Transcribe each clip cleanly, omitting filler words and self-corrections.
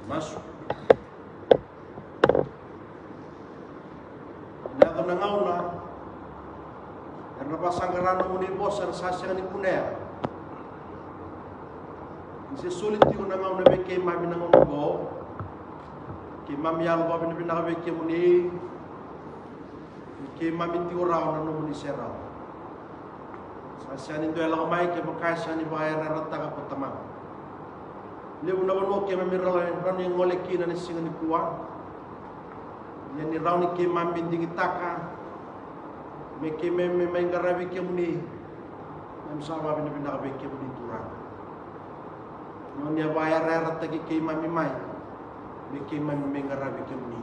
masuk. Nada nangauna karena pasanggaran muni bosan sasang ni kunea. Isi sulit ti nangauna beke mami nangauna go. Ki mami yalo babi ni binaga beke muni. Ki mami ti urau na muni serau. Sasang ni doela mai ke makasa ni bayar rata ka potamang. Lewu na wano ke mami rani ngole kina ni singa ni kuwa. Yani rauni ke mami dingi taka. Me ke mami ngarabi ke muni. Nam sawa bina bina kabe ke muni turang. Noni bayar rata ke mami mai. Me ke mami ngarabi ke muni.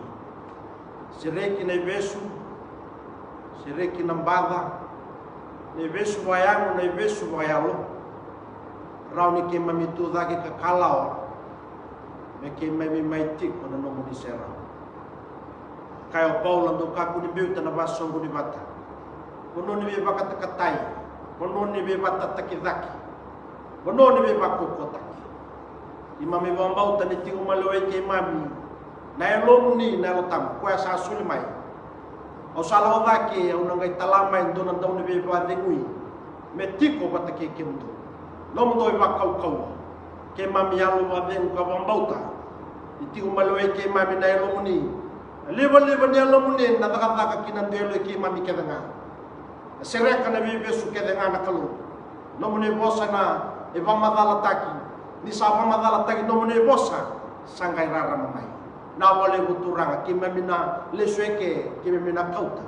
Sireki na besu. Sireki na bada. Na besu wayangu na besu wayalo. Rauni ke mami tu dagi ke kalau me ke mami mai tik na no muni sera kayo Paul ando kaku ni biu tana baso nguni bata kono ni be bakata katai kono ni be bata takizaki kono ni be bakokota imami bambau tani tingu maloe ke mami na elo ni na lotam ko asa suli mai o sala odaki o ngai talama ndo na ndo ni be ba dengui me tiko bata ke kemdo Lomo doi kau ke mami alu waveng ka bambauta iti umaloe ke mami na elo muni leva ni elo muni na taka kinan delo ke mami kedanga sereka na bibe su kedanga na kalu lomo ne bosa na e vamadala taki ni sa vamadala taki lomo ne bosa sangai rara mamai na wale buturanga ke mami na lesueke ke mami na kauta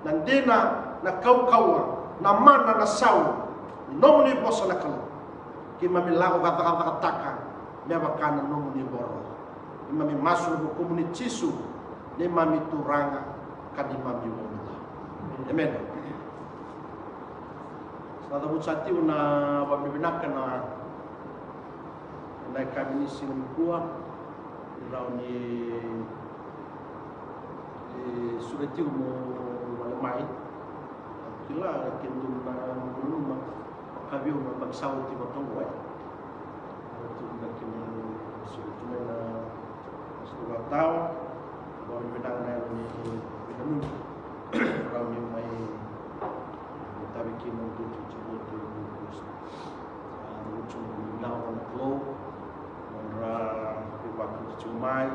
nandena na kaukawa na mana na sau lomo ne bosa na kalu Mami lago kata taka me bakana no ni boro mami masuk ke komunitas Cisu ni mami turanga kadi mami wonda amen sada bucati una babi binakana na kami ni sing kuwa rauni surati mo malamai kila kindu na rumah kami umat bangsa uti batong way. Itu nak kini cuma na sebuah tahu bahawa bidang na ni bidang kami mai kita bikin untuk cuci tu cuma bidang na flow, mana bikin cumai,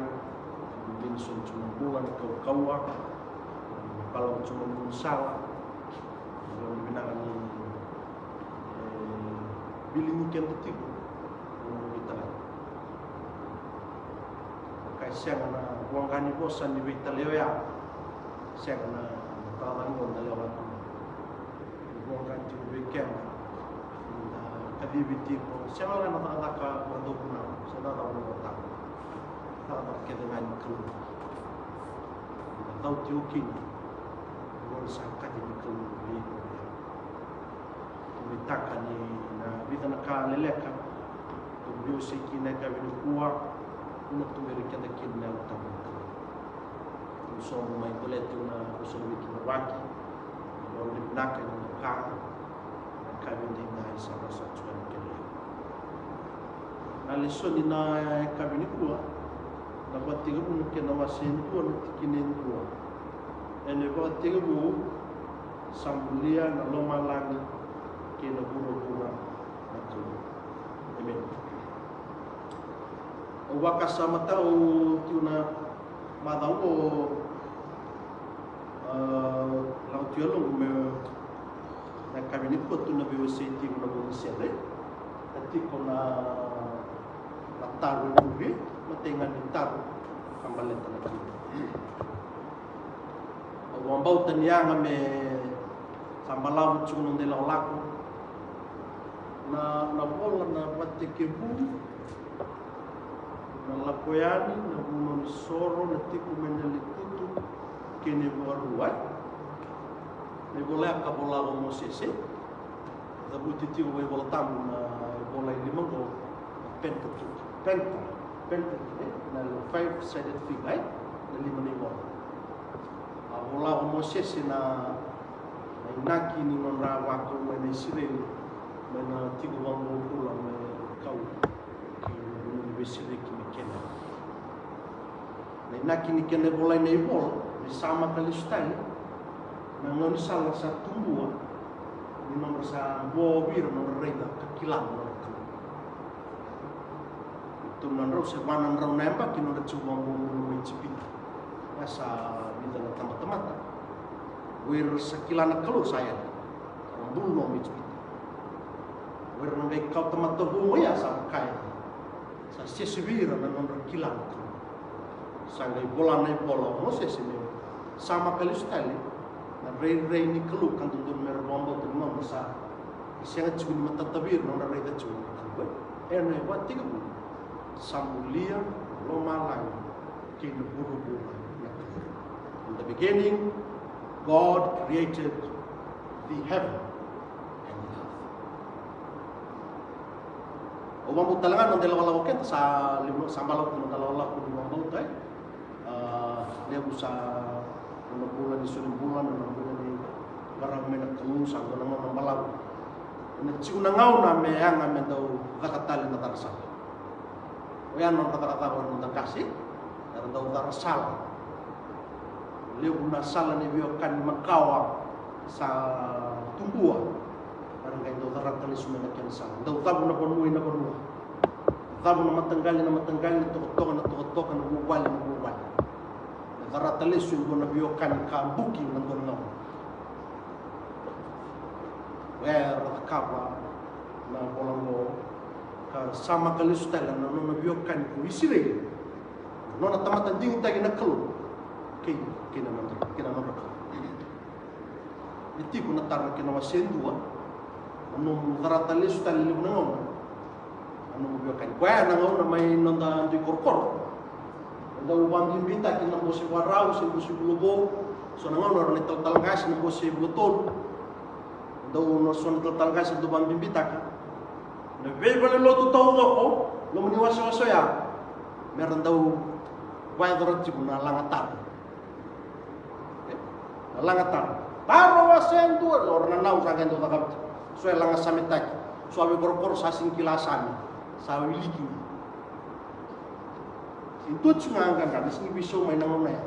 bikin cuma bulan kau kalau cuma salah, bidang ni bilingi ken tigo kita kai siang na buang kani bosan di bita leo ya siang na talang on leo tu buang kan tu weekend kadi biti ko siang na na ka berdo kuna sada ta no ta ta ke dengan kru tau tiukin buang sangka di kru ni mitaka ni na vida na ka leleka tu biusi kina ka vinu kuwa una tu mereka da kina utamu tu so mai boleto na so wiki na waki o ni naka ni ka vindi na isa na sa tuan kele na lesoni na ka vinu kuwa na batiga mu ke na wasin kuwa na tikinin kuwa ene batiga mu sambulia na lomalangi kena pura-pura itu, amen. Wakas sama tahu tiuna madau laut tiolo me na kami ni potu na biwasi ti na bumisele, tapi kona taru duri, matengan di taru kambal tanah kiri. Wambau tanyang me sambalau cunung de laku. Na bola na pati kebu na lakoyani na bunon soro na tiku menelikutu kene buaruai na bola ka bola mo sese da buti tiku we bola tamu na bola limang ko penta na 5-sided figure na 5 ni bola a bola mo sese na inaki ni monrawa ko na sireli mana tiga wang pulang me kau ki besire ki mekena naki ni kene bolai nei bol ni sama kali style na ngoni salah satu buah ni nomor sa bobir nomor rega kakilang nomor itu nanro se banan raw nemba kino da chuwa bulu cipi asa bisa na teman-teman wir sekilana keluar saya bulu no cipi wir ngai kau teman tebu ya sampai sa sesibira na nomor kilang sangai bola nai bola mo sesime sama kali sekali na rei ni kelu kan tundun mer bombo tu no masa isiang cun mata tabir no rei da cun ene wat tiga samulia lo malang kini buru-buru. In the beginning God created the heaven and the earth. Obang butalangan ng dalawa ken sa limo sambalot ng dalawa ko ng butay. Dia usa ng bulan di suling bulan ng bulan di barang mena kung sa ng mga balaw. Nagsiunangaw na may ang amen daw kakatali na tarsa. Oyan ng kata-kata ng kasih dan daw tarasal. Liu na sala ni biokan makawa sa tumbuan. Parang kayo daw taratali sumanak yan sa. Daw tabo na panuwi na panuwi. Tabo na matanggali na tukot-tokan na buwali. Taratali sumanak na biokan ka buking ng doon. Where kapa na polango ka sama kalistela na no biokan ko isire. No na tamatan ding tagi na kalo. Kina nandra. Iti ko natar kina wasendua. Ano taratali style libu na ngona. Ano biokan ko na ngona may nanda di korkor. Daw bang bimbita kina mo si warau si bulubo. So na ngona ni talgas na mo si bulutol. Daw no son talgas do bang bimbita ka. Na bebele lo to ako, lo muni waso ya. Meron daw wadro tipo na langatar. Langatar. Taro wasen tu orang nau sa gendo takap. So langa samitak. So abi korkor sa singkilasan. Sa wiliki. Itu cuma kan sing biso may nangona ya.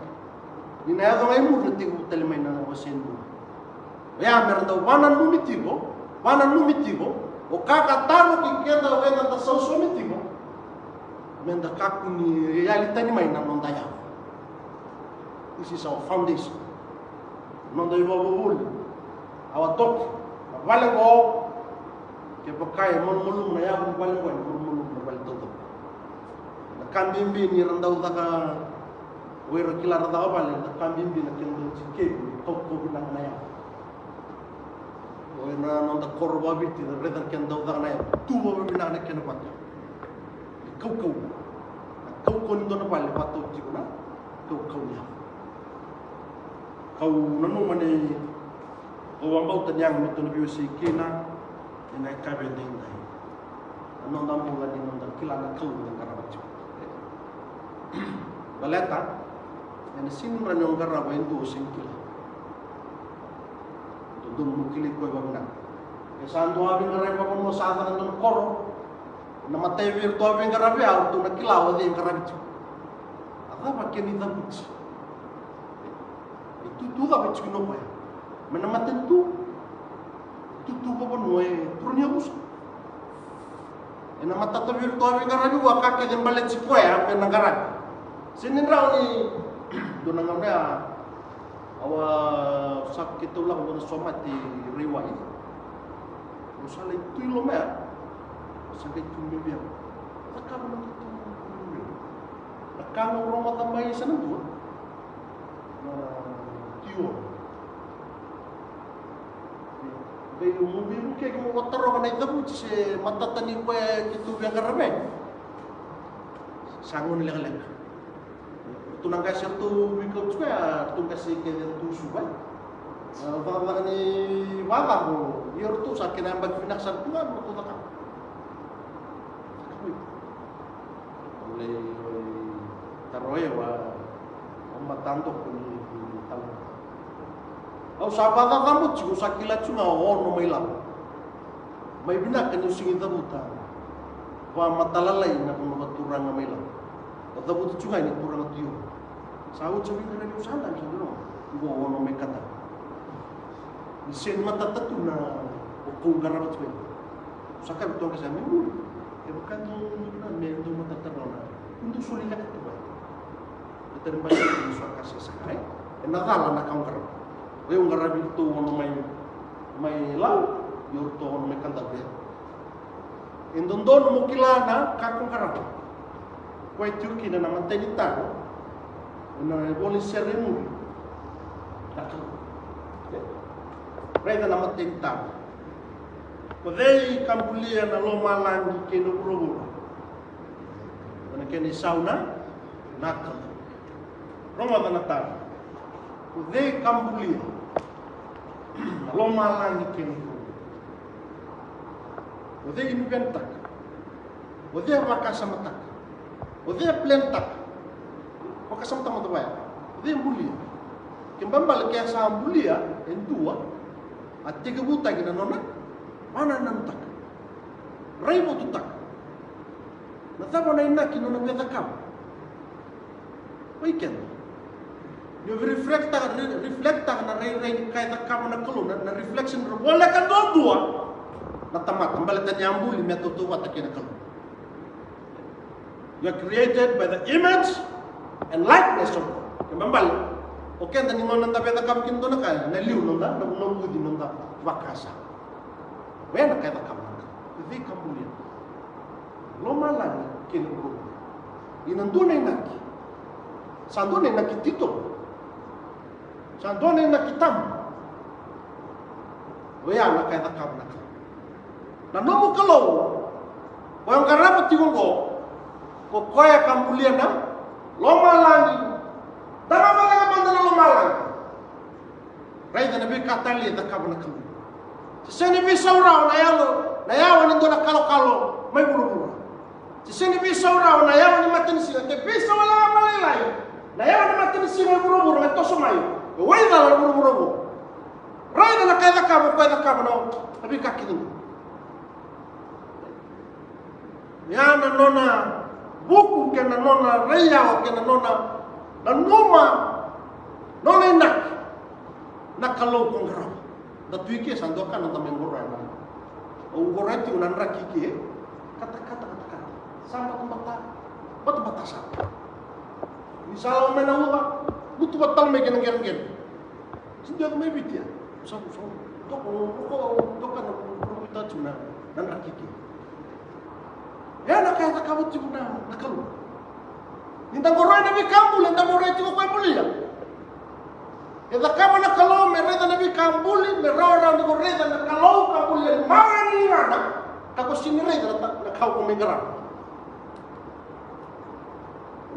Dinaya ko ngay mo reti ko telemay na wasen tu. Ya meron daw wanan lumitigo. O kakataro kikenda wenga ta sausomitigo. Menda kakuni realita ni may namondaya. This is our foundation. Nonda ibabul. Awatok. Walang ko. Ke bakay mulmulum na ya walang ko mulmulum na walang todo. Nakambimbi ni randaw ka wero kilara da bale nakambimbi na kendo chike tokko binang na ya. Na nonda korba biti da redan ken daw da na tuwa bi na ken pat kau ni dona pale pato ti na kau ya kau nanu mane o wambau tanyang mito na biusi kina ina ka bending dai nonda mula ni nonda kilana kau ni karabat baleta ene sinra nyong garabo endo singkila dum mukili ko babna kesando abi ngarai pa mo sa atan ng koro na matay virtu abi ngarabi auto na kilaw di ngarabi aga pakin ita buts itu tu ga buts kino pa manamaten tu ba no e trunya bus ena matata virtu abi ngarabi wa ka ke balet si ko ya men ngarabi sinin raw ni do na ngara awa sakit ulang doon somat di riway. Usala itu ilomer. Sakit tumibia. Takam ng tumibia. Takam ng rumah tambay sa nandoon. Tiyo. Bayo mo biro kaya kung wataro ka na itabot si matatani ko kito biyang karame. Sangon nila. Tunang kasih tu bikau juga, tunang kasih ke tu subay. Bagaimana ni wala mo, yor tu sa kinambag pinaksan tuan mo tu takam. Oleh taroy wa matando ko ni tawo. Au sabada kamu cigu sakila cunga ono may lam. May binakan yung singin tabuta. Wa matalalay na kung maturang na may lam. Tabuta cunga ini turang tiyo. Saud sabi na rin usala sa dulo. Go ono may kata. Isin mata tatu na ukong garabat ko. Sakal to kasi mo. E bukan na mendo mata tarona. Untuk sulila ka to ba. Ito ba yung suaka sa sakay? E nadala na kang garab. O yung garab ito ono may law, yung to ono may kanta ba. Indondon mo kilana kakong garab. Kuai Turki na naman tayo tayo. Na boleh seremu. Tak. Reda naman tayo tayo. Kodei kambulia na lomalang kinubrubo. Kana kini sauna nakal. Roma na tayo. Kodei kambulia na lomalang kinubrubo. Kodei inventak. Kodei makasamatak. Kodei plentak. Makasama tama to ba? Kodei bulia. Kimbambal kaya sa bulia en dua at tiga buta gina nona. Mana nantak? Raibo tutak. Natapa na inaki no nabeda kam. Weekend. Yo reflecta na ray kay takam na kulo na reflection wala ka dua. Natamat ambalatan yambuli metutu watakin kulo. You are created by the image and likeness of God. Kembali. Okay, tani mo nang tapeta kam kinto na kay naliw nanda nabudi nanda wakasa. Wena kaya kamana. Hindi kambulia. Lomalan kinubro. Inandunay naki. Sandunay nakitito. Sandunay nakitam. Wena kaya kamana. Nanomo kalaw. Wang karapat tinggo. Ko kaya kambulia na lomalan. Tama mga bandala lomalan. Rayda nabi katali da kamana kalu. Sini bisa urau na yawa ni dona kalo may buru-buru. Sini bisa urau na yawa ni matin sila ke bisa wala malilay. Na yawa ni matin sila may buru-buru may toso mayo. Wai dala buru-buru. Rai na kaya kamo no. Abi kakining. Ya na nona buku ke na nona reya ke na nona nona inak nakalo kong garap. Datuike sandokan nang tamen gorana. O gorati unan rakike kata-kata sama tempat batasan. Misal menawa butuh batal me gen. Sindia me bitia. Sabu dokan kita cuna dan rakike. Ya nak kaya kamu cuna nakalu. Nintang gorana be kamu lentang gorati ko mulia. Eda kama na kalau mereda nabi kambuli merora na goreda na kalau kambuli marani na kako sinireda na kau ko mengara.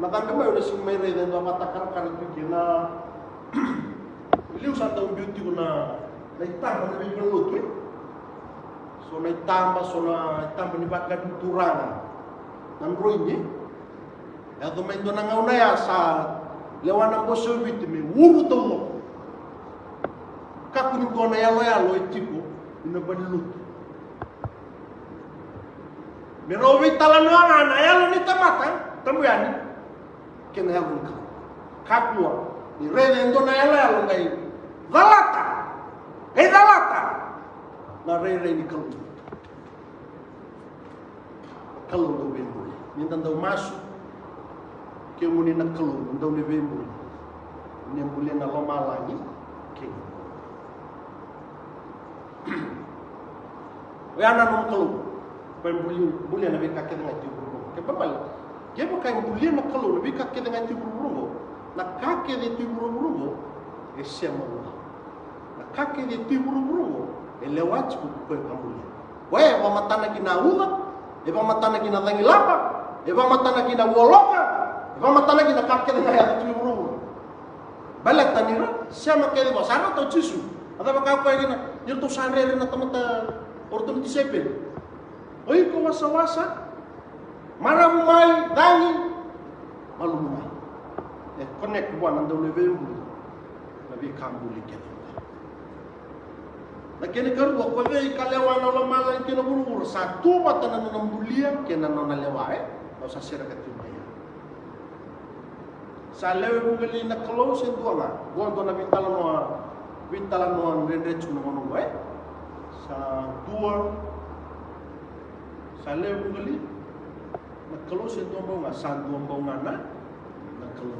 Matang kama udah sing mereda na matakar kar na liu sa tau beauty ko na itamba na bibelut. So na itamba ni bakad turanga. Nan roinye. Ya to mendo na ngaunaya sa lewana boso bitime wuru to. Kaku ni gona yalo etiko ina banilut. Merowi talanoana na yalo ni tamata tamuyani kena yalo ka. Kaku ni rede ndona yalo ngai dalata. Dalata. Na rede ni kalu. Kalu do bembo. Minta ndau masu ke muni na kalu ndau ni bembo. Ni mbule na lomalangi ke. Wayana nung kalu, pembuli na bika kita ngaji burung. Kebabal, dia bukan buli na kalu, na bika kita ngaji burung. Na kake de tu burung, esema Allah. Na kake de tu burung, elewat ku pembuli. Waya wa matana kina uga, eba matana kina tangilapa, eba matana kina woloka, eba matana kina kake de ngaji tu burung. Balak tanira, siapa kaya bosana atau cisu? Atau apa kaya gina? Yung to sanre na tamata orton tisepel. Oy ko wasa maramay dangi malumay. Connect buwan nang November. Nabi kambuli kaya. Nakini karu ko ve kalewa na lamalan kinaburu satu mata na nambulian kena na lewae o sa sira katimaya. sa lewe bungali na kalau sen tuanga gondo na bintala no rendre chuno ngono sa dua sa lewe bungali na kalau sen tuanga sa dua mbonga na kalau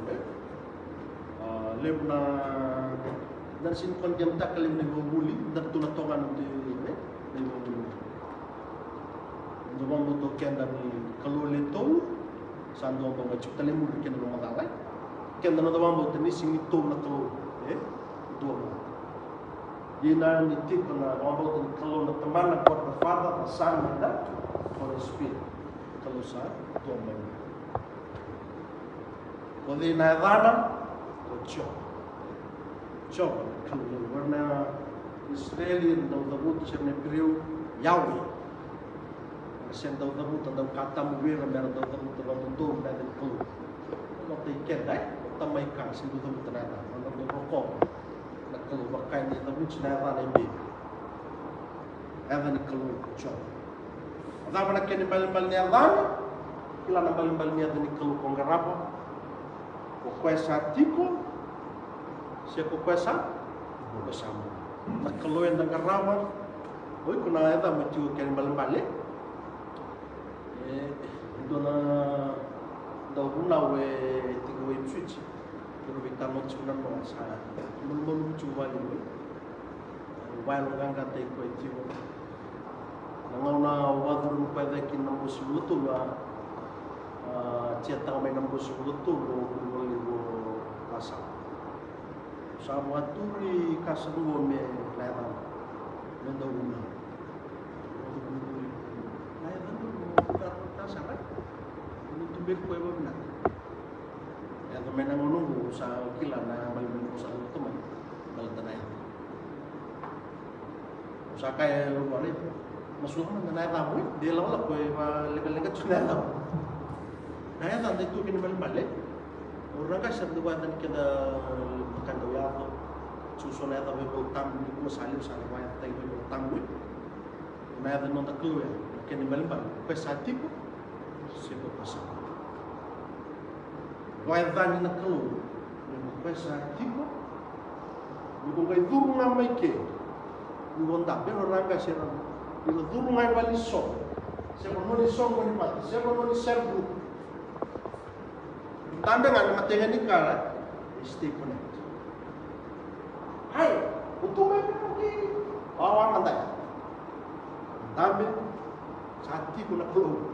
lewe na dan sin kon jam takalim na bubuli dan tunatongan de na bubuli Jomong butuh kian dari kalau leto sandu mbonga chukta lemu kian no madalai kian no dawang butuh ni singi to na kalau dua Dina ni tip na wabot ni kalau na teman na kuat na father na son na Holy Spirit kalau sa dua mbonga Kodi na dana ko chok kalau warna Israeli na udabut siya na periu Yahweh sen daw daw daw katam wir mer daw daw daw tutu na den ko no te ken dai tamai ka sin daw daw tanada no daw rokok na ko bakay ni daw china ra na bi evan ko cho da bana ken bal ni adan kila na bal ni adan ko ko ngarapo ko kwesa tiko se ko kwesa bersama na ko en da ngarawa oi ko na eda mtiu ken bal dona dauna we tigo we switch pero kita no chuna no sa mulmul chuwa ni while ganga te ko tigo nangona wadur pa da kin no busulutu la ceta me no busulutu lo kasa sa waturi kasaru me leva mendo una sangat ini tumbir kue benar ya temen yang menunggu sa kila na balik sa teman balik tanah sa kaya luar itu masuk mana tanah tamu dia lawan kue legal sudah tahu nah ya tante itu kini balik orang kasar dua dan kita makan doya atau susun ya tapi berutang di masalim sana banyak tapi berutang gue nah ya non tak keluar kini balik pesati pun sebo pasal. Waitan na kalu, ni pesa tipo, ni kung durung nga may ke, ni wonda pero ranga sira, ni durung nga wali so, sebo no ni so ni mati, sebo no ni serbu. Tambe nga matenga ni kala, stay connect. Hai, utume ki, awan manday. Tambe sati ko na kalu.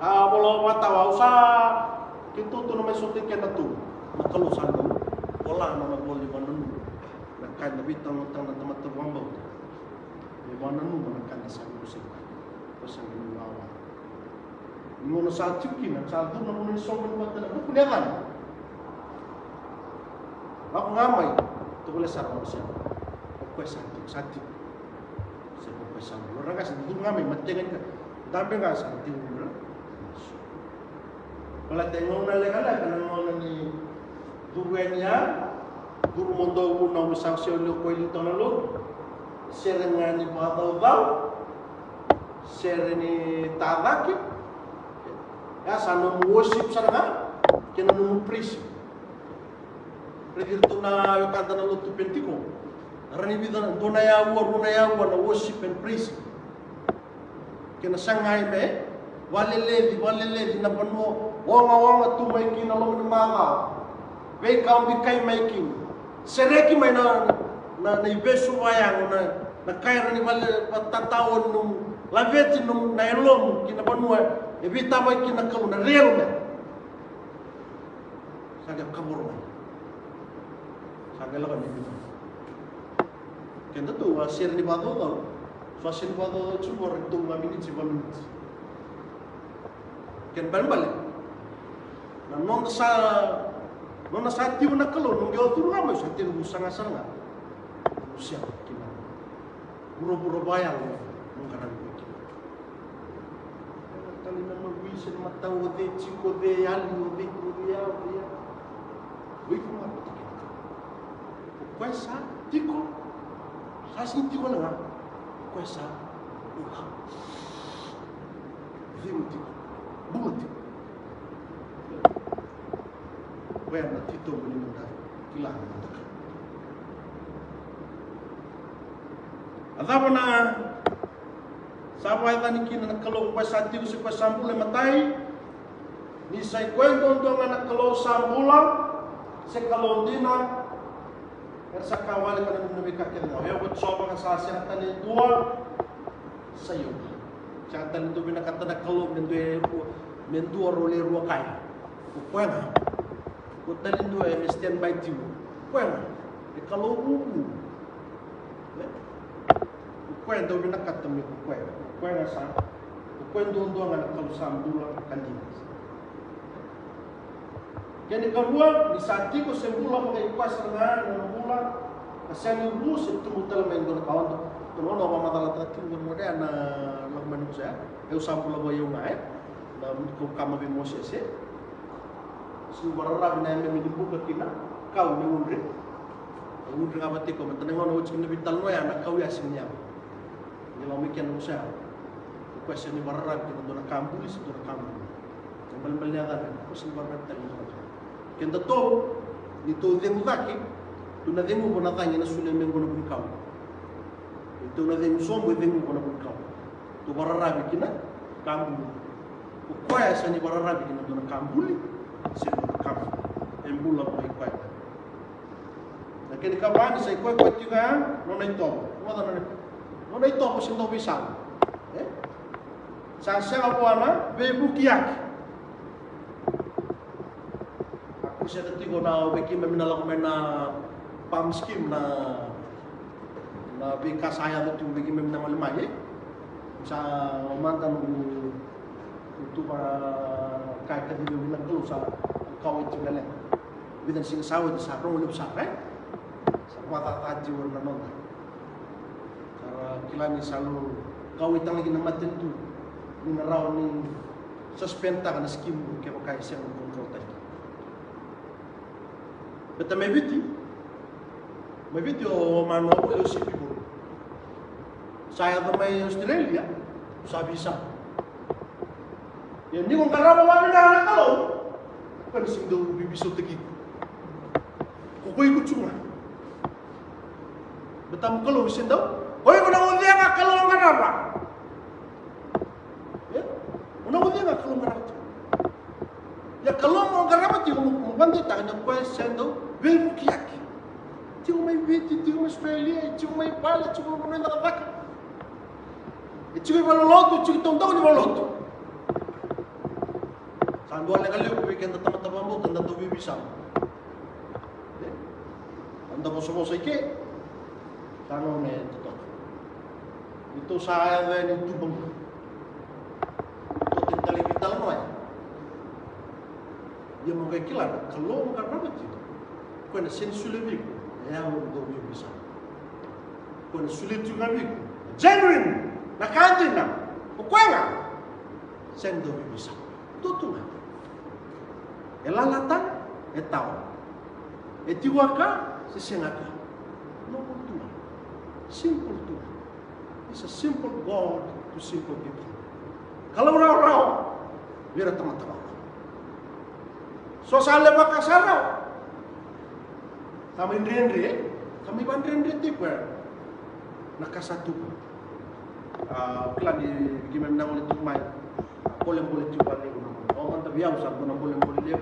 Bolo watawa usa kintu tu nama sote kena tu nakalo sandu ola nama boli manunu nakan nabi tang tang na tamat wambau ni manunu nakan sandu sing pasang ni lawa ngono sa chiki na sa tu namun ni somen watan na kunyakan aku ngamai tu boleh sarang sia ko sati sepo pasang orang kas tu ngamai matengan tambe nga santi Kalau tengok nalekala kanang ni duwenya guru mondo una usasyo lo ko ilito na lo serengan ni badaw sereni tadaki ya sana worship sana kena no pris predirto na yo kanta na lo tu pentiko rani bidan dona ya wa na worship and praise kena sangai me walele na pano wonga tu mai kin along ni maga be kam bi kai mai kin sereki mai na ibesu wayang na kaira ni wale patatawon num laveti num na elom kin na pano e bi tamai kin na kalu na real me saga kabur mai saga la ni bi kenda tu wasir ni bado fasir bado chubor tu ngamini chibamin ken balik na non sa tiu na kalau nung gel tu ramai sa tiu busanga sanga usia kina buru bayang nung kanan ko kali na magwisin matao de chico de ali de dia wi ko ma kwesa tiko sa sin tiko na kwesa Vimuti, bumuti. Buena tito menimunda kilang. Adabana sabai tani kina kalau pas hati usi pas sambul matai ni sai kwento ndo ngana kalau sambula se kalau dina ersa kawal kana nabi kakek na ya buat soba ka sasa tani dua sayo jantan itu bina kata na kalau mendu role ruwa kaya kuena kutalin dua stand by tiu kuena e kalau buku kuena do bina kata mi kuena sa kuena do ngana kalau sambula kandina kini kedua, di saat itu semula pakai kuas rengan dan mula, kesan ibu sebetulnya mutal main guna kawan tu, kalau nama masalah terkini kemudian nak manusia, eu sampul apa eu ngai, na mungkin kama bimos ese, seluar rab na yang memiliki buka kina, kau mengundri apa tiko, mentang ngono ucap ni bital noya, nak kau yasinnya, ni lau mikian usaha, kuas ni barang kita tu nak kampung, itu nak kampung, yang paling ada, kuas ni barang tadi. Kenta to itu demu daki tu na demu bona tanya na sule mengo na bunkau itu na demu sombo demu bona bunkau tu bararabi kina kambu ku koya sani bararabi kina dona kambuli se kambu embula ko ikoy na kini kabani sai koy koy tiga no na ito no na ito ko sindo bisang sa sa apana bebu kiak saya tadi guna bagi meminal mena pam scheme na bika saya tu bagi meminal malimanya sa mantan itu kaya tadi meminal kalau sa kau itu nela bidan sing sawat sa rong lup sa sa wata taji warna nonda cara kilani selalu kau itu lagi nama tentu ni narau ni suspenda kana scheme ke pakai siang kontrol tadi. Beta me viti o mano eu sipi buru. Saya também Australia, sabi sa. Yang ni kung karama mami na anak kalau, kan sing daw bibiso tegi. Kukoy ko chunga. Betam kalau sin daw, koy ko na udia ka kalau karama. Ya, una udia ka kalau karama. Ya kalau mau karama ti mo bande ta na koy sendo Veio que aqui. Tinha uma invite, tinha uma espelha, tinha uma palha, tinha uma moneda da vaca. E tinha uma loto, tinha um tão de loto. Sandu olha kali aku weekend tama tama mo tanda to bibisam. Anda boso-boso ike. Tano ne tutok. Itu saya dan itu bang. Itu tinggal vital mo ay. Dia mau kayak kilan, kalau karena begitu. Quando sen sulevico é algo do meu bisa. Quando sulevico ngavico, genuine na cantina, o quenga sen do meu bisa. Tudo lá. Ela lata é tal. É tiwaka se senaka. Não cultura. Simple cultura. It's a simple God to simple people. Kalau rau vira tama-tama. So sale bakasarau. Kami bandrendre tipo nakasatu kila ni gimana nang ulit tumay boleh coba ni orang tak biasa guna boleh dia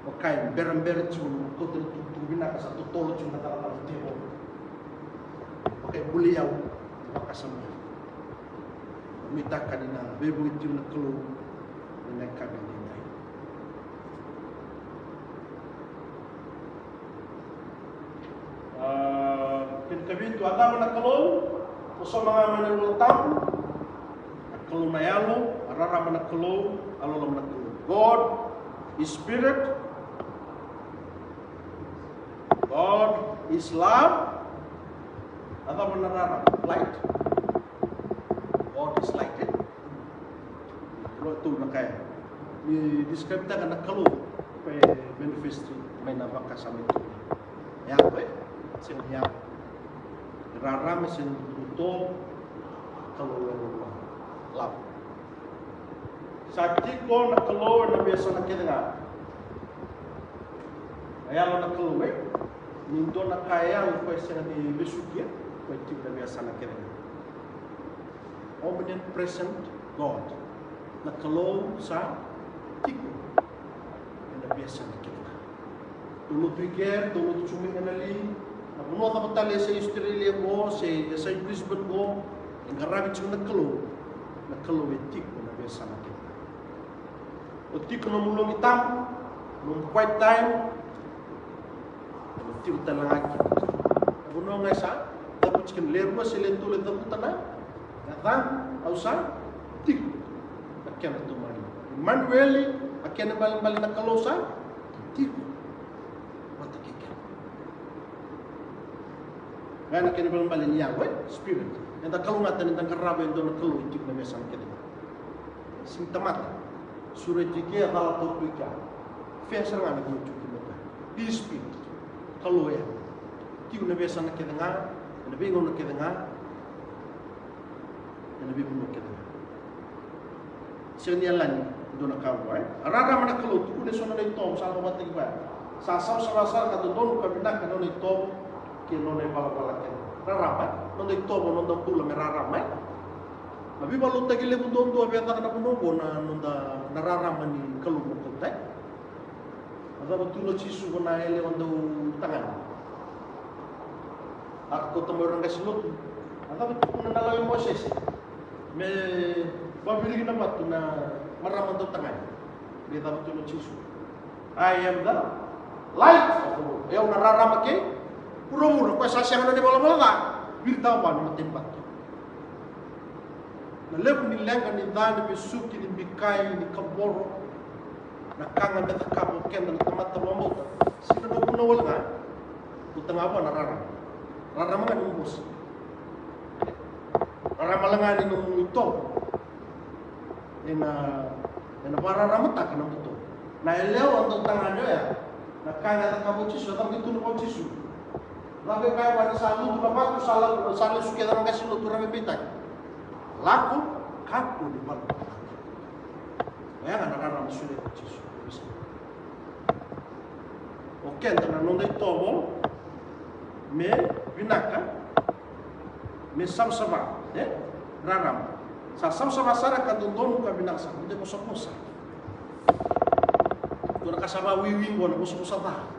okay berem cuma tu bina kasatu tolo cuma kata tibo okay boleh yaw makasama minta kanina bebo itu nak keluar nak kami Pintavinto ada mana kalau usa mga manulutang kalau nayalo arara mana kalau alo mana kalau God is spirit, God is love. Ada mana arara light, God is light. Kalau tu nak kaya di describe ta kana kalau pe manifest may nabaka sa mito ya pe sinya rara mesin tuto kalau lap sakti ko na kalau na biasa na kidanga Kaya lo nakalo nindo na kaya lo question ni besukia ko tip na biasa na kaya. Omnipresent God nakalo sa tiko na biasa na kaya. Tulo piker, tulo tusuming anali, na puno ka patali sa Australia ko, sa Brisbane ko, ang karabit siya nakalo tiko na biasa na kaya. O tiko na mulong itam, nung quiet time, tiko talaga kita. Puno nga sa, dapat siya lerwa sila tulad na puta na, katang, ausa, tiko, akyan na tumari. Manueli, akyan na baling-baling nakalo sa, tiko. Gana kini baling-baling Yahweh, Spirit. Yang tak kalau ngatan yang keraba yang dono kalau itu na mesam kita. Sintomat. Surat jika kalau tu pika. Fiasar ngani ko itu kita. Di Spirit. Kalau ya. Tiu na mesam kita nga, na bingon na kita nga. Na bingon na kita. Senyalan dono kawai. Arara mana kalau tu ne sona na ito sa mga tiba. Sa sa dono kabinak na dono ito. Que non è bala che rarama non è tobo non da pula me rarama ma vi balu tagile bundon do abia na bunogo na non da rarama ni kalu mo kontai ada betul cisu na ele ondo tangan aku temu orang kasilut ada betul na lawi Moses me babili na matu na marama do tangan dia da betul cisu I am the light of the world eu na rarama ke puro-puro, kaya sasyangan na di bola-bola na, birtawan na tempat. Nalep nilenga ni dani bisuki ni bikai ni kaboro, nakanga na takabo kenda na tamata mamuta. Sino na punawal nga, utang apa na rara. Rara mga numbos. Rara malanganin nung ito. Na pararamat ka ng ito. Nailew ang tangan nyo ya, nakanga na takabo chisu, atang ito na po chisu. Lalu kaya pada salu tu dapat tu salu suki dalam kasih lu tu ramai pintai. Laku kaku di bawah. Ya kan orang sudah kecil. Oke, tanah nonde tobo me binaka me sama, ya raram. Sama sara kan dondon ka binaksa, hindi musa. Tu nakasama wiwi mo na musa ta.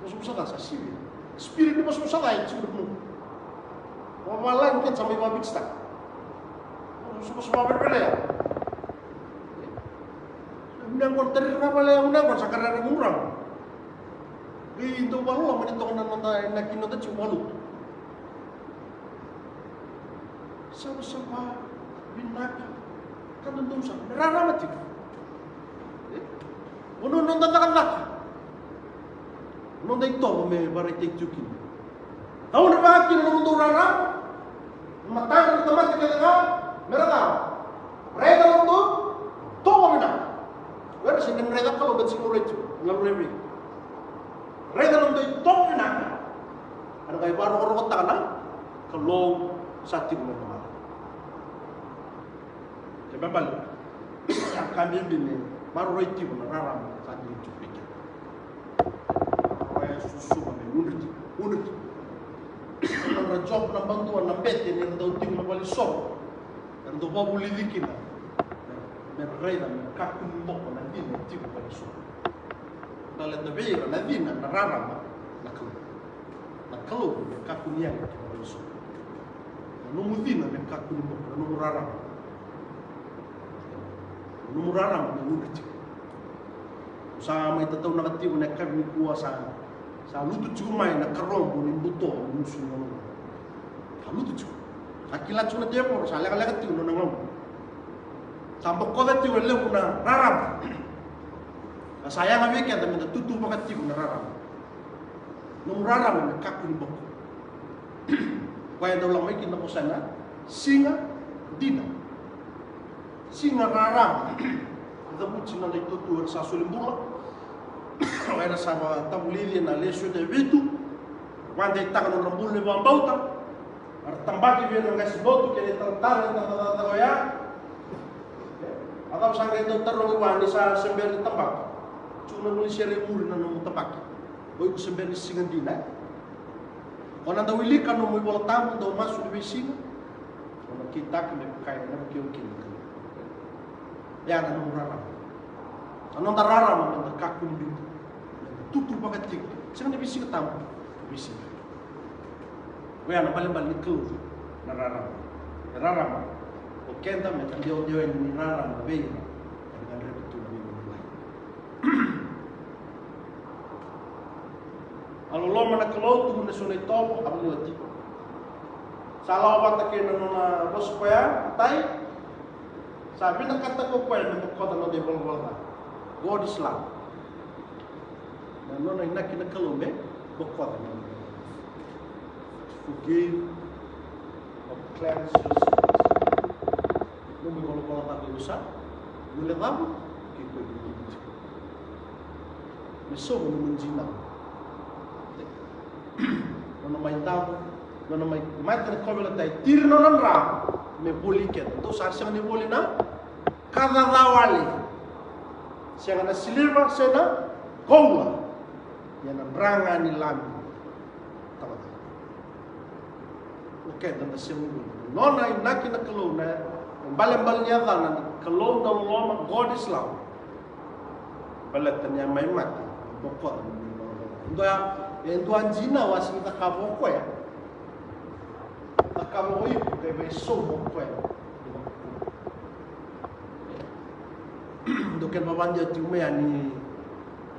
Musa ta sa siwi. Spirit ni masuk salah itu dulu. Wawalan kan sampai babik stak. Semua berbeda ya. Undang kon terima bala undang kon sakara ngurang. Itu baru menit tonan nonta nak nonta cuma lu. Sama-sama binaka kan untung sa. Rara mati. Uno nonta tak. Non dai tomo me barete tukin. Tahu na ba kin no mundo rara? Matan na tamat ka nga, merada. Reda mundo tomo mina. Wala sin reda ka lo bet siguro ito. Ngalo remi. Reda mundo tomo mina. Ano kay baro ko ta na? Kalong sa tig mo naman. Kaya bal. Kami din baro reti mo na rara sa tig tukin. Susu kami unut. Orang job na bantuan na pete ni daw ting na wali so. Ang do babu lidiki na. Merreda na kakun boko na din ting wali so. Dala na beira na din na rarama na kalu. Na kalu kakun yang wali so. No mudina na kakun boko na no rarama. No rarama na unut. Sa may tataw na katibo na karni kuasa. Sa lutu cuma na karombo ni buto musuh ngono. Lutu cuma. Akilat cuma dia por sa lega tiu no ngom. Sampo ko tiu le una raram. Saya ngawi ka ta tutu pakat tiu na raram. Nung raram na kakuni bok. Kaya daw lang may kinakusan na singa dina. Singa raram. Dabut sina na tutu sa sulimbula. Kaya sama tabulili na lesyo de vitu wanda itakan ng rambul ni bambauta artambaki vino ng siboto kaya itartar na tatatagoya atau sangga itu terlalu wani sa sember di tambak Cuma nulis seri muri na nung tapaki. Oi ko sembeni singan dina. Ona da wili kan mo bola tamu da masu di singa. Ona kita ke me kai na ke o kini. Ya na nung rara. Anon da rara mo da kaku ni tutu pakatik. Singa di singa tamu. Bisi. Ya na balik ke na rara. Rara ma. O kenda me kan dio ni rara na be. Dengan rebetul be mulai. Alolo mana kalau tu na sunai topo abang lagi. Salah apa tak kena nona bos koya, tai. Sabi nak kata ko koya na kota no de bol bol. God Islam. Na nona ina kena kalau me bokota no. Forgive or cleanse yourself. Numi bol bol tak dosa. Mula kamu kita begitu. Mesok menjina. Nono mai tahu, nono mai mati nak kau belatai tir nono ra, me boleh ket. Tu sahaja ni boleh na, kada dawali. Siapa na silva, siapa na koula, yang na beranga ni lami. Tahu tak? Okey, dan siapa ni? Nono nak nak kalau na, balam-balamnya dah na kalau dalam lama God Islam, balatnya mai mati, bokor. Doa. Yang tuan Cina was kita kabo ko ya. Kabo ko yung kay beso mo ko ya. Doken babanja tume ani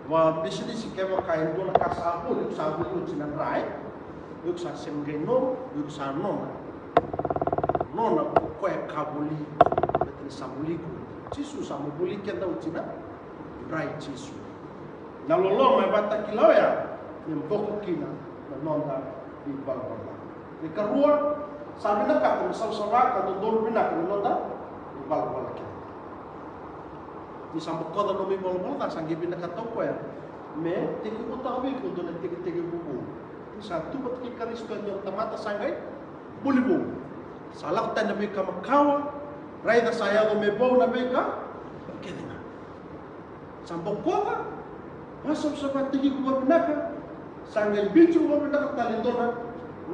wa bisini si kebo kain do na kasapo yung sabi ko Cina rai. Yung sa sengeno, yung sa nona. Nona ko ya kabuli. Betul sabuli ko. Cisu sama buli kenda Cina. Rai cisu. Nalolo may bata kilaw ya. Yang pokok kina na nonda di balbala. Di karua sabi na ka kung saw-sawa ka dondon binak na nonda di balbala kina. Di sambok ko da no mi balbala ka sanggi binak ka ko ya. Me tiki ko tawi ko don tiki bubu. Di satu bat ki karisto nyo tamata sangay bulibu. Salak ta na be ka makawa. Rai da saya do me bo na be ka. Kina. Sambok ko ka. Pasok sa tiki ko binak ka. Sangat bicu mo pindah ke talentona,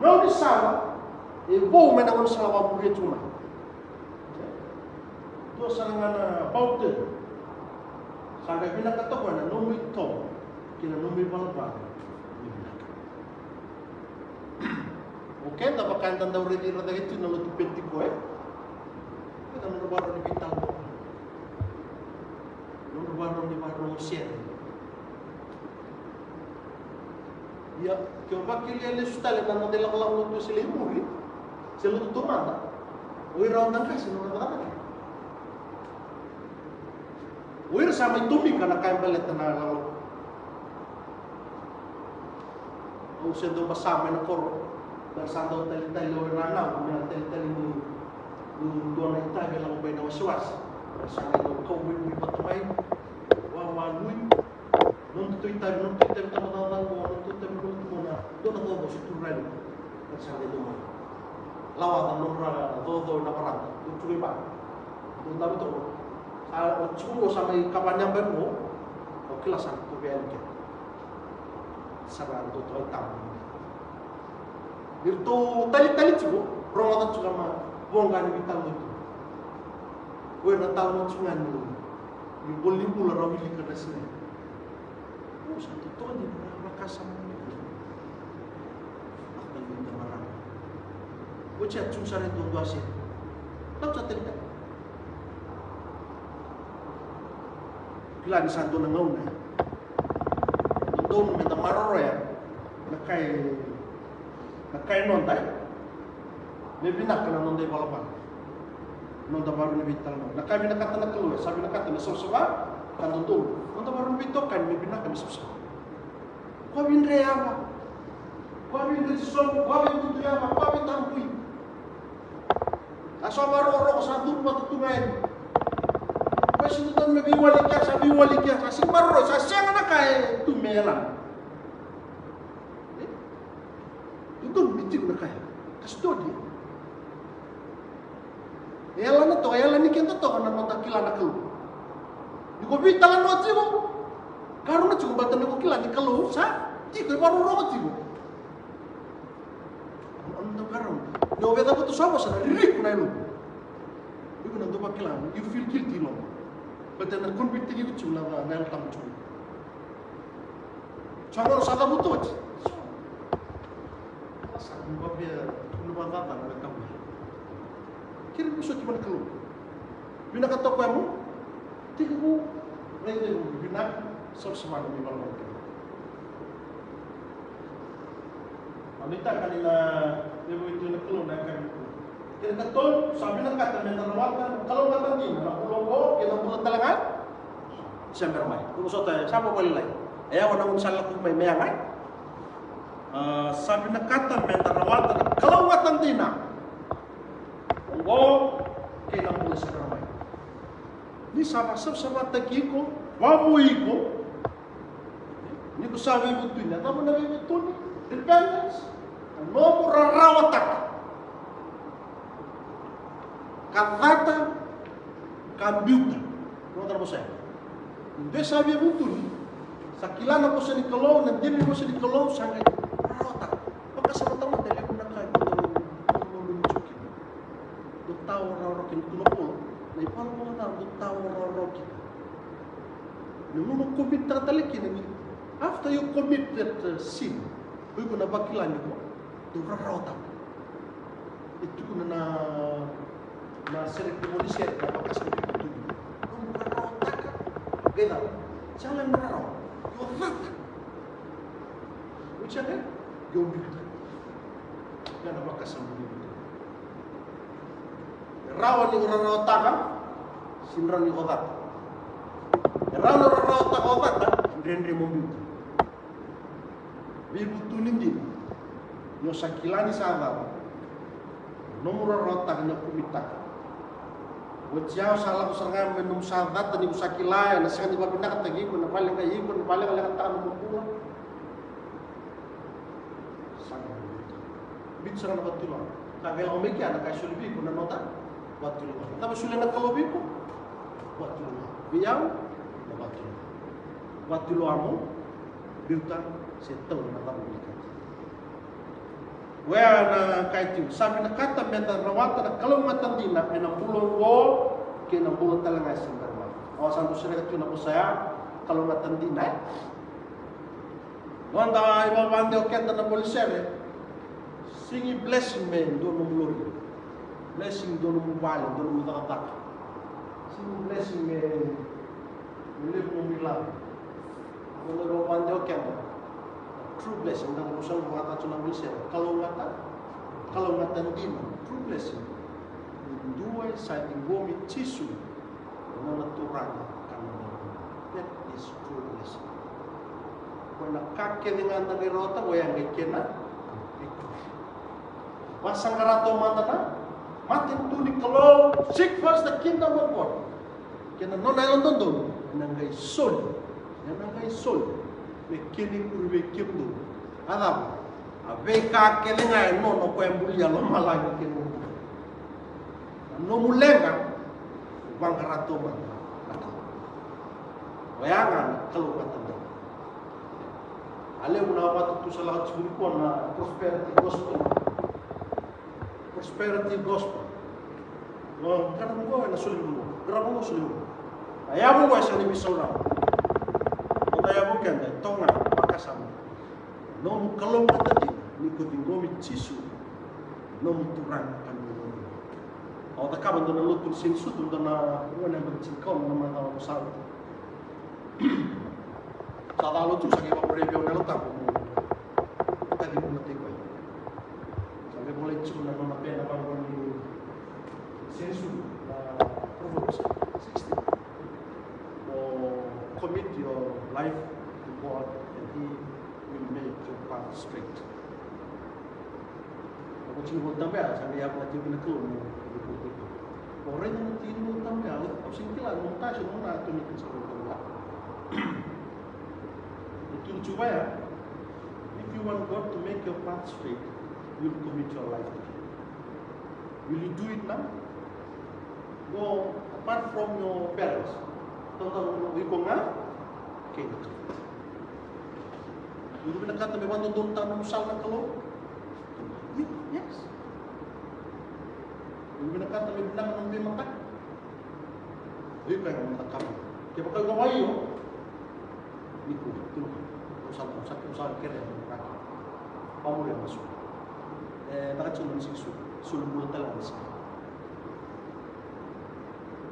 no di sawa, ibu mana pun salah buat cuma. Tu sangat baute. Sangat pindah ke toko na no mito, kina no balba. Okey, tak pakai tanda urut itu nolo tu penti koe. Kita nolo baru di bintang. Nolo baru share. Ya, coba kalian lihat sekali tentang delak-delak untuk selimut, selimut tu mana? Wih rondan kasih nona berapa? Wih sama itu mi karena kain belet tanah lalu. Usia tu bersama nak kor, bersandau tali-tali orang rana, kemudian tali-tali ni dua nak kita bilang bayi nak waswas. Bersama itu kau wih patumai, wah wih. Nuntu kita tahu nuntu mana dona todo situ rai kasar de doma lawa nomra todo na parang tuwi ba dun tahu tu sa chugo sampai kapan baru o kilasan ko be alke saban to tam virtu tali chugo ronga chugo ma bonga ni bitam itu we na tahu no chungan ni bolli pula rawili ka dasne o sa to di makasam Ucap cuma itu dua sih. Tahu tak tidak? Kila di santu nangau na. Doon minta maror ya. Nakai nontai. Maybe nak kena nontai balapan. Nontai baru ni bital no. Nakai mina kata nak keluar. Sabi nak kata nak sosoba. Kan tuntun. Nontai baru ni bitok kan. Maybe nak kena sosoba. Kau bin rea apa? Kau bin rejisom. Kau bin tutu apa? Kau bin tampui. Asal maroro satu buat tungai. Pas itu kan nabi walikia, sabi walikia, asing maroro, asing anak kaya tu melan. Itu bitik nak kaya, kastodi. Yalan itu, yalan ni kita tu kan nama takilan aku. Di kopi tangan wajib, batan ko kila ni kalau sa ti ko baru roti ko anda karam no beta ko to sama sa rik na lu ko na do bakila you feel guilty no but na convict ni ko chula na tam chu changor sa da buto sa mbabia lu ba ba na kam kiri ko so ti man kalau bina ka to ko mo ti ko rede bina so semana mi balon ko amita kanila debo itu na kalau na kan kira katol sabi ng kata mentalawatan kalau kata din na ulong ko kita bulan talaga December mai kung so tayo sama boleh lai aya wana kung sala kung may mayangay sabi ng kata mentalawatan kalau kata din na o kita bulan sa mai ni sama sama takiko wamuiko ni ko sabi mo tuin na tamo na betul dependence no rarawatan kadata kambiuta no terus saya hindi sabi mo betul sa kilala ko sa Nicolao nandiyan ko sa Nicolao sangat rarawatan pagkasama tamo dali ko na kay lumuluchukin do tawo rarawatan tulopo na ipalo mo na do tawo rarawatan nung commit tatalik ini after you commit that sin you gonna bakilan ko to rarawatan itu kuna na serik polisier na pagkasabi ko ito kung rarawatan ka gaya jangan raraw you rat which are you bigta yan ang pagkasabi ko ito rawan ni rarawatan ka sinran ni odat rawan rarawatan ka odat rendre mo bigta bibutu nindi no sakilani sada nomor rotak na kumitak wajah salah kusangam menum sadat tani kusakilaya na sakani babina katagi ko na paling kayi ko na paling kalakan takan mo sangat bit sarang batulong kagel omeki ana kay sulbi ko na nota batulong tapos sulit na kalobi ko batulong biyaw na batulong amo biutan setau na tabulikan wea na kaitiu sabi na kata menta rawata na kalau matan dina ay nambulong ko kaya nambulong talaga sa darma awasan ko sila katiyo na po saya kalau matan dina wanda iba bande o kenta na polisere singi blessing men doon mo glory blessing doon mo bali doon mo takatak singi blessing men ulit mo milang wanda iba bande o kenta true blessing dan urusan mata cuna bisa kalau ngata din true blessing dua sa inggomi tisu na natural kami that is true blessing kung nakake dengan tani rota o yang ikena pasang karato mata na matin tuni kalau seek first the kingdom of God kena non ay london nangai sol me kini kurbe kimdo adam ave ka kelenga no ko embulia lo malagi kinu no mulenga bangarato man wayangan kalau kata ale una watu tu salat ko na prosperity gospel no kana mo na sulimu grabo sulimu ayamu wa sani bisora ya bukan dan tonga pakasama nom kalong katati ni ko dingomi tisu nom turang kan mo o ta kaban don lutul sin sudu don na wona bercin kon na ma ko sa sada lutul sa ko review na lutak mo tadi mo natin ko sabi mo le chuna no na pena pa ni sin sudu na Proverbs 16 commit your life to God and He will make your path straight. Ako cuma tambah, sampai aku nanti kena keluar. Orang yang nanti mau tambah, aku singkilan, mau tasik, mau nak tuh nikah sama Allah. Itu coba ya. If you want God to make your path straight, you will commit your life to Him. Will you do it now? Go apart from your parents. Tentang wikonga, okay. Ibu pinakata may wando doon tanong sal ng kalo. Yes. Ibu pinakata may binang ng may mata. Ibu kaya ng mata kami. Kaya pa kayo kawayo. Niku, tulog. Usal kere ng kaki. Pamuli ang masuk. Bakit sunod si Isu? Sulong mo talaga siya.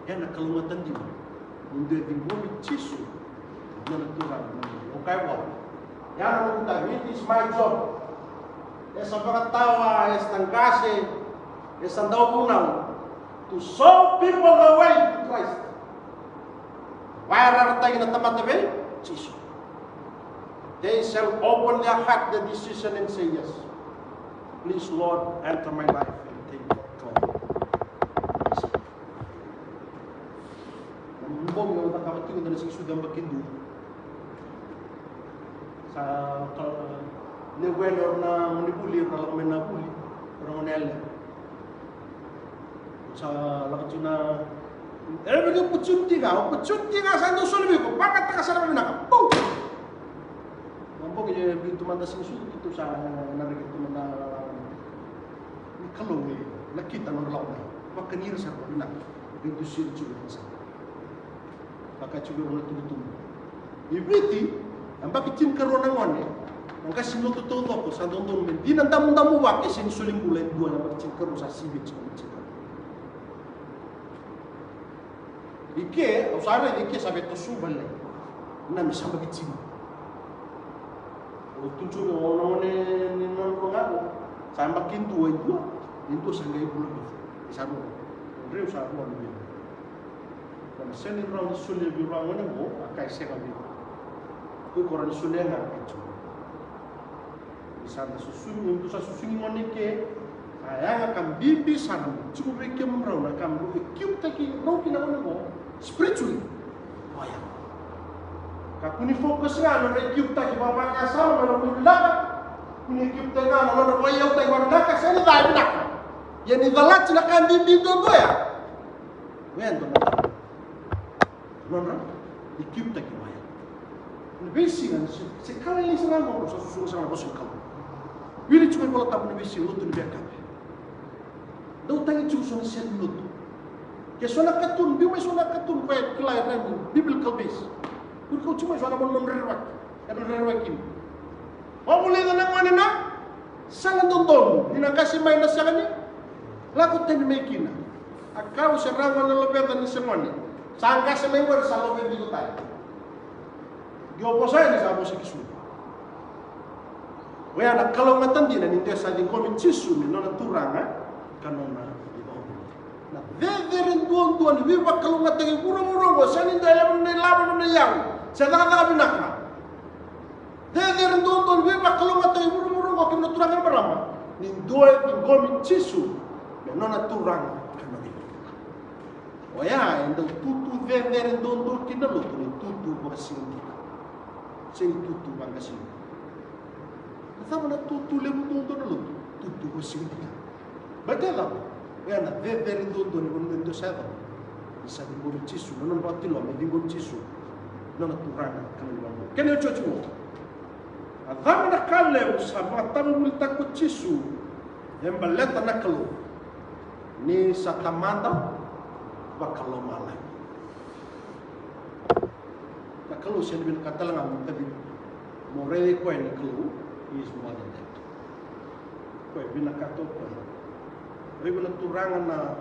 Yan, nakalungatan din. Hindi din mo may chisu. Na nagturang. Okay, well. Yan ang tayo. It is my job. Sa mga tawa, ng kasi, ang daupunaw, to show people the way to Christ. Why are tayo na tamatabi? Chisu. They shall open their heart, the decision, and say yes. Please, Lord, enter my life and take control. Namumbong yung nakapatingin na si Sudang Bakindu sa lewenor na manipulir na lang may napuli orang manela sa lakat yun na every opportunity ka sa ando sulmi ko bakit ka sa namin naka boom nampong yung bintu manda sa Isu ito sa narigit naman na kalong nakita ng law na makanira sa pinak bintu siya juga sa baka juga na tumutumo ibiti ang bakitin karon ng one ang kasi nutututo ko sa dondon men di nang damu wak isin suling bulay dua na bakitin karon sa sibit sa mga Ike, usara ike sabi to subal na misa bakitin o tunjuk orang ni non pengadu sampai kintu itu itu sangai bulu isa mo reu sa mo ni kana seni round sulle bi round wona mo akai se ka bi ko koran sulle nga itu isa na susungi itu sa susungi monike aya akan bibi sana cukup reke memrau na kam ru kiu taki ro kina wona mo spiritually waya kakuni fokus nga no kiu taki baba ka sama no mulaka kuni kiu taki nga no waya taki wala ka sa ni dai nak yani dalat na kan bibi do ya wendo na non kiu taki waya ni bisi na se kala ni sana mo sa susungi sana bosin kala wili cuma bola tabu ni bisi lutu ni beka do tangi cu so sen lutu ke so na katun bi so na katun pa klay ran biblical base kur ko cuma so na mon rerwak kim o muli na ngone na sala dondon ina kasi may na sa kani lagot tan may kina akaw sa rangan na lobetan ni semone sangka sa may wer sa lobe dito tayo gioposay ni sa mo si kisu waya na kalongatan din ni desa din komi chisu ni nona turanga kanona na veverin tuan viva kalongatan ni puro sa ni dalam ni laban ni yang sa nakaka binaka veverin tuan viva kalongatan ni puro kim turanga barama ni doe din komi chisu ni nona turanga kanona waya endo tutu veverin tuan kinalo ni tutu basingi sing tutu bangasin sama na tutu lemu dondo na lutu tutu ko sinti bata la ya na very dondo ni bon dondo sa ba isa di bon chisu non batti lo me di bon chisu non turana kan lo ken yo chochu adama na kalle sa matamu multa ko chisu yang baleta na kalo ni sa tamanda bakalo malay na kalo siya bin katalang ang tabi mo ready ko ni kalo is more than that. Kau binakato ko. Rego na turangan na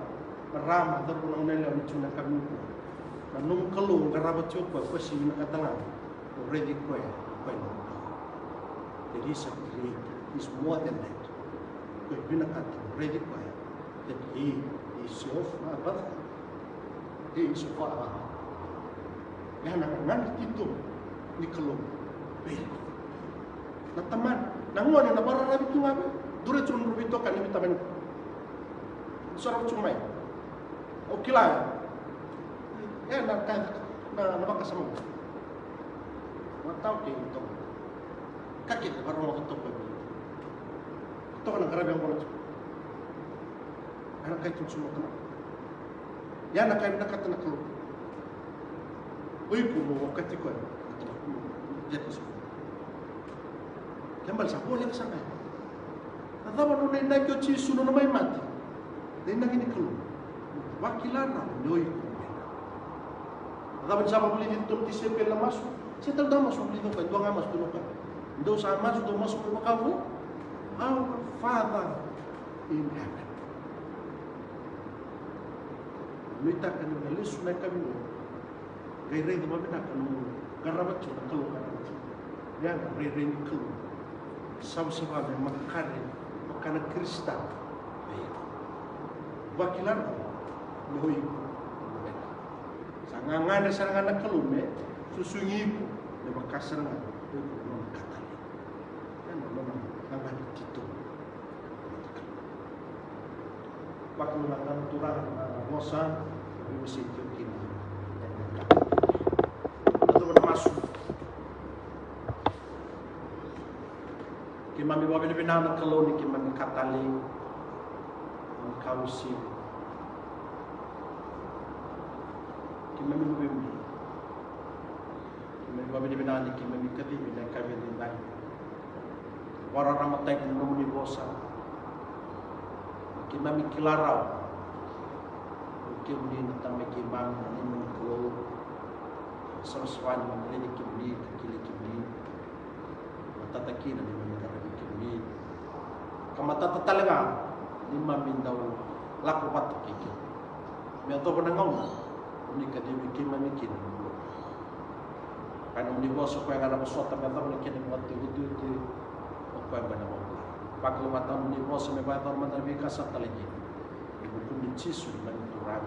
rama da ko na nila ni na kami ko. Na nung kalong garabat yo ko si binakatangan. Already ko na. There is a creator. Is more than that. Kau binakato ready ko that he is your father. He is your father. Yan ang nangit ito ni kalong. Na taman nanguan na bararabi tu ngabe dure chun rubito kan ni tamen sarap chumai okila ya na kan na makasama matao ke ito kakit baru mo to pa to kan grabe ang bola ana kay tun sumo kana ya na kay nakata na kalo uy ko mo wakati ko ya to Kembal sa boleh ke sana. Tatawa no na kyo chisu no may mati. Dahil naging iklo. Wakilan na nyoy ko. Tatawa sa mabuli dito ti sepel na maso. Siya talaga maso dito ka. Dua nga mas dito ka. Do sa maso do maso ko makamu. Our Father in heaven. Luita ka nyo na liso na kami mo. Gay-ray na mabina ka nung garabat siya na kalukan. Yan, ray-ray ni kalu. Sama-sama na makakarin, makanag-krista. Wakilan ko, nuhoy ko. Sa nga na sa nga nagkalume, susungi ko na makasarangan ko ng katali. Yan naman ang nga dito. Pagkulang ng turang Rosa, iwasit yung kina. Ito ba na masuk? Kimami babi na binanag kaloni, kimami kataling, ang kausin. Kimami babi. Kimami babi na binanag, kimami kadimi, na kami din tayo. Para ramatay kung naman ni Rosa. Kimami kilaraw. Kimli na tamay kimami na nimang klo. Sama-sawan mo na rin kimli, kakili-kimli. Matataki na nimang karami kimli. Kamatata talaga, nimamin daw lakupat kiki. May ato pa nangaw na, uni kadimi kimami kinang. Kaya ni boso ko yung anak ko sota, may ato na kinamati, uti-uti, o ko yung banamang. Pag lumataw ni boso, may bayaw man na may kasat talaga. Ibu kumin sisu, man turang.